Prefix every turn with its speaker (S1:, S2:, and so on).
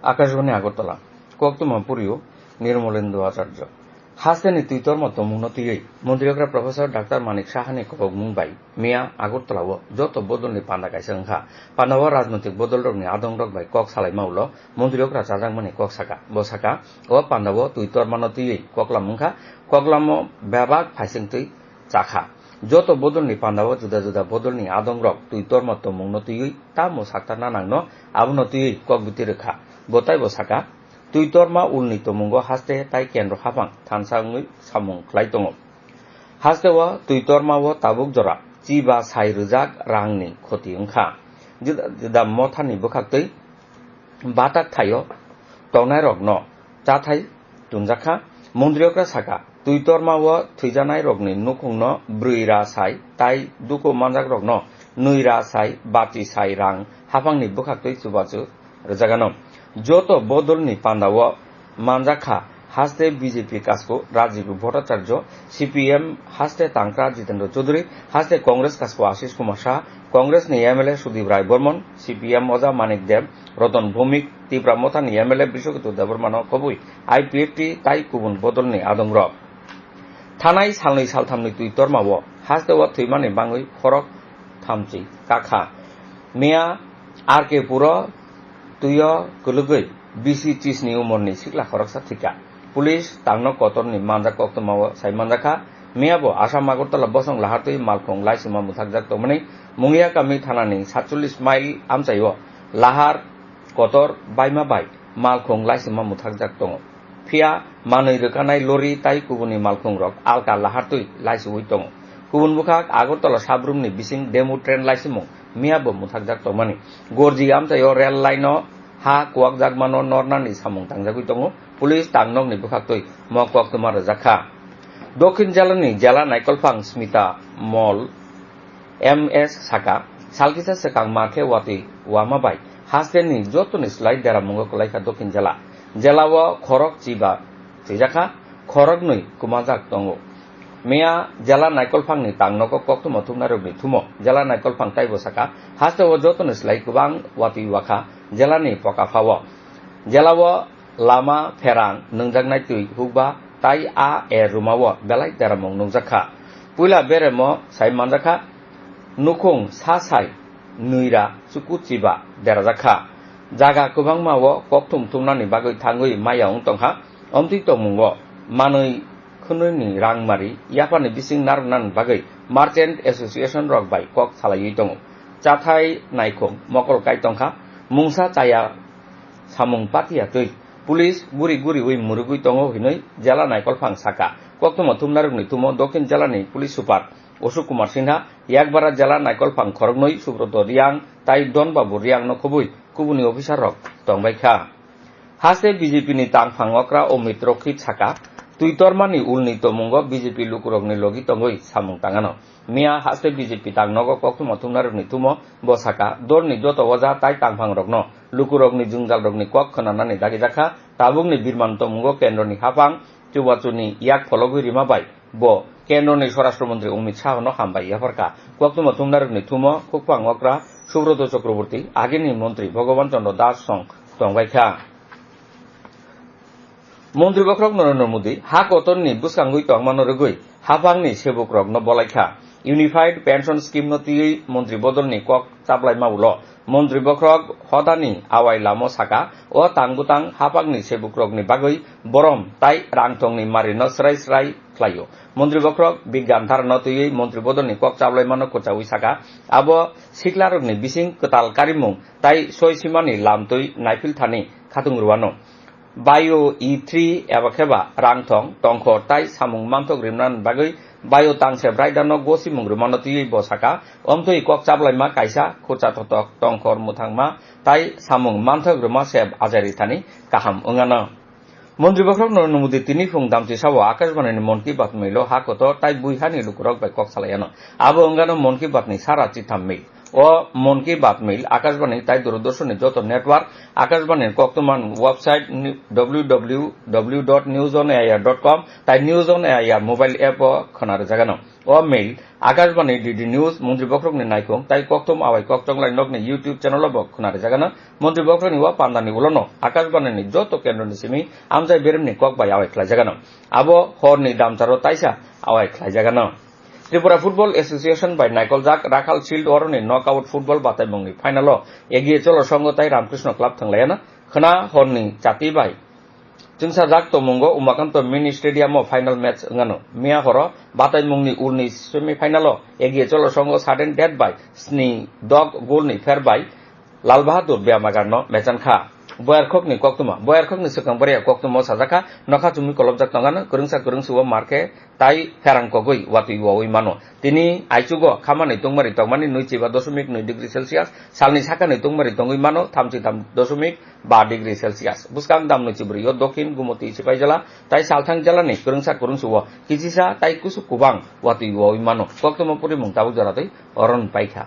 S1: আকাশবাণী আগরতলা কক্তমা পুরিও নির্মলেন্দু আচার্য হাসতেনি তুইতর মতো মুনতিই মন্ত্রীরা professor doctor মানিক সাহানি কবক মুম্বাই মিয়া আগরতলাও যত বদলনি পান্ডা গাইছে ওংখা পান্ডাও রাজনৈতিক বদল রকনি আদং রক বাই কক সালাই মাউল মন্ত্রীরা চাজাংমানি কক সাকা বসাকা ও পান্ডাও তুইতর মানতিই ককলাম মুখা ককলাম বেবাক ফাইসিংতই চাখা যত বদলনি পান্ডাও জুদা জুদা বদলনি আদং রক তুইতর মতো মুনতিই তা মো সাক্তা নানাংন আবনতিই কক বিতি রেখা বতাই বসাকা তুইতরমা উলনি তমুঙ্গ হাসতে তাই কেন্দ্র হাফাং থানসাংই সামুং খ্লাই দङ হাসতেও তুইতরমাও তাবুক জরা চিবা সাই রুজাক রাंनि ক্ষতি ওংখা जुदा मथानि बोखाक्तै बाटाक थायो तौनाय रगनो चाथाय तुंजाखा मन्दिरक्रा साका तुइतरमाओ थुइजानाय रगनि नुखुंनो ब्रुइरा साय ताय दुको मानजाक रगनो नुइरा साय बाति साय रां हाफांनि बोखाक्तै सुबाचु रजागानो जत बदलनि पान्दाओ मानजाखा हास्ते बीजेपी कासको राजीव भट्टाचार्य सीपीएम हास्ते तांक्रा जितेंद्र चौधरी हास्ते कांग्रेस कासको आशीष कुमार शाह कांग्रेस नि एमएलए सुदीप राय बर्मन सीपीएम मजा मानिक देव रतन भौमिक तीव्रा मथानि एमएलए बिश्वजित देबरमान कबुई आईपीएफटी ताई गुबुन बदलनि आदं रक थानाय सालनै सालथामनि तुइतरमाओ हास्तेवा थैमानि बाङै खरक थामचि काखा मिया आरके पुर तुय गलगै बीसी चिसनि उमरनि सिख्ला खरकसा थिका पुलिस तांनो कतरनि मानजा कक्तमाओ साइ मानजाखा मियाबो आसाम आगरतला बसं लाहारतै मालखं लाइसिमा मुथाकजाक तमनै मुंगिया कामि थानानि 47 माइल आमचायो लाहार कतर बायमा बाय मालखं लाइसिमा मुथाकजाक दङ फिया मानै रोखानाय लरि ताइ गुबुननि मालखं रक आलका लाहारतै लाइसिउइ दङ गुबुन बुखाक आगरतला साब्रुमनि बिसिं डेमु ट्रेन लाइसिमु मियाबो मुथाकजाक तमनि गरजि आमचायो रेल लाइनो हा कुवाक जागमानो नरनानि सामुं थांजागुइ दङ पुलिस तांनगनि बुखाक्तै मकक्तमा रजाखा दक्षिण जिल्लानि जिल्ला नायकलफां स्मिता मल एमएस साका सालकिसा सेकां मार्के वाति वामाबाय हास्तेनि जतनि स्लाइड देरा मुंगक लाइका दक्षिण जिल्ला जिल्लाव खरक चिबा थैजाखा खरक नै कुमाजाक दङ मिया जिल्ला नायकलफांनि तांनग कक्तमा थुमनारगनि थुमो जिल्ला नायकलफां ताइबो साका हास्तेव जतनि स्लाइड गोबां वाति वाखा जिल्लानि पकाफाव जिल्लाव लामा फेरां नोंजागनाय तुइ हुबा ताई आ ए रुमाव बेलाय देरामं नोंजाखा पुइला बेरेमो साइ मानजाखा नुखुं सा साइ नुइरा सुकुचिबा देराजाखा जागा गोबां मावो कक्तुम तुमनानि बागै थाङै मायाव तंहा अमति तमुंगो मानै खुनैनि रांमारि यापानि बिसिं नारनान बागै मार्चेन्ट एसोसिएशन रक बाय कक सालायै दङ चाथाय नायखं मकल काय तंखा मुंसा चाया सामुं पातिया तै पुलिस गुरि गुरि उइ मुरुगुइ दङ हिनै जिल्ला नायकलफां साका कक्तमा थुमनारगनि थुमो दक्षिण जिल्लानि पुलिस सुपार अशोक कुमार सिन्हा एकबारा जिल्ला नायकलफां खरगनै सुब्रत रियां ताइ डनबाबु रियां नखबुइ गुबुननि अफिसार रक दंबायखा हास्ते बीजेपीनि तांफां अक्रा अमित रक्षित साका तुइतरमानि उलनि तमुंग बीजेपी लुकुरगनि लगि तंगै सामुं ताङानो मिया हास्ते बीजेपी तांनग कक्तमा थुमनारगनि थुमो बसाका दरनि जत वजा ताइ तांफां रगनो लुकुरगनि जुंजाल रगनि कक खनानानि दागिजाखा ताबुगनि बिरमान तमुंग केन्द्रनि हाफां चुबाचुनि याक फलगुइ रिमाबाय ब केन्द्रनि स्वराष्ट्र मन्त्री अमित शाहनो हामबाय याफारका कक्तमा थुमनारगनि थुमो खुकफां अक्रा सुब्रत चक्रवर्ती आगेनि मन्त्री भगवान चन्द्र दास सं दंबायखा मन्त्री बख्रक नरेन्द्र मोदी हा कतरनि बुसखांगुइ तंमानो रगुइ हाफांनि सेबक रगनो बलायखा इउनिफाइड पेंशन स्कीम नतियै मन्त्री बदलनि कक चाबलाय मावल मन्त्री बख्रक हदानि आवाय लामो साका ओ तांगुतां हाफांनि सेबक रगनि बागै बरम ताइ रांथंनि मारिनो स्राय स्राय ख्लायो मन्त्री बख्रक बिज्ञान धारना तयै मन्त्री बदलनि कक चाबलाय मानो कोचाउइ साका आबो सिखला रगनि बिसिं कताल कारिमुं ताइ सय सिमानि लामतै नायफिल थानि खाथुंरुवानो बायो E3 एबा खेबा रांथं तंखर ताइ सामुं मानथक रिमनान बागै बायो तांसे ब्राइडानो गोसि मुंग्रुमानो तियै बसाका अमथै कक चाबलायमा कायसा खुचा थतक तंखर मुथांमा ताइ सामुं मानथक रुमा सेब आजारि थानि काहाम ओंगानो मन्त्री बख्रक नरेन्द्र मोदी तिनि फुं दामचि सावो आकाशबाणीनि मन की बात मैलो हाकतो ताइ बुइहानि लुकुरक बाय कक सालायानो आबो ओंगानो मन की बातनि सारा चिथाम मेल ও মন কি বাত মেইল আকাশবাণী তাই দূরদর্শনের যত নেটওয়ার্ক আকাশবাণীর কক্তমান ওয়েবসাইট www.newsonair.com তাই news on AIR mobile app খনারে জাগানো ও মেইল আকাশবাণী ডিডি নিউজ মন্ত্রী বক্রকনি নাইকং তাই কক্তম আওয়াই কক্তংলাই নকনি ইউটিউব চ্যানেল খনারে জাগানো মন্ত্রী বক্রনি ও পান্দানি উলনো আকাশবাণীনি যত কেন্দ্রনি সিমি আমজাই বেরেমনি ককবাই আওয়াই খ্লাই জাগানো আবো হরনি দামচারো তাইসা আওয়াই খ্লাই জাগানো ত্রিপুরা ফুটবল এসোসিয়েশন বাই নাইকল জাক রাখাল শিল্ড অরণি নকআউট ফুটবল বাতাইমংনি ফাইনাল এগিয়ে চলো সঙ্গতাই রামকৃষ্ণ ক্লাব থাংলায়ানা খনা হরনি চাতি বাই जोंसा जाक तमंगो Umakanta mini stadium final match गानो मिया हर बाताइमुंगनि उरनि सेमी फाइनाल एगिए चलो संग साडेन डेट बाय स्नि दग गोलनि फेर बाय लाल बाहादुर बेमागारनो मेचानखा बयारखकनि कक्तमा बयारखकनि सेकांबरिया कक्तमा साजाखा नखा चुमी कलबजाक तंगानो करंसुवा मार्के ताई फेरांकगै वातुइ वावै मानो तिनि आइचुगो खामानि तंमारि तंमानि 9.2 डिग्री सेल्सियास सालनि साखानि तंमारि तंगै मानो 3.5 डिग्री सेल्सियास बुसकां दाम 9.4 दक्षिण गुमति सिपाइजला ताई सालथां जलानि करंसुवा किजिसा ताई कुसु कुबां वातुइ वावै मानो कक्तमा पुरि मुंताबु जरातै अरन पाइखा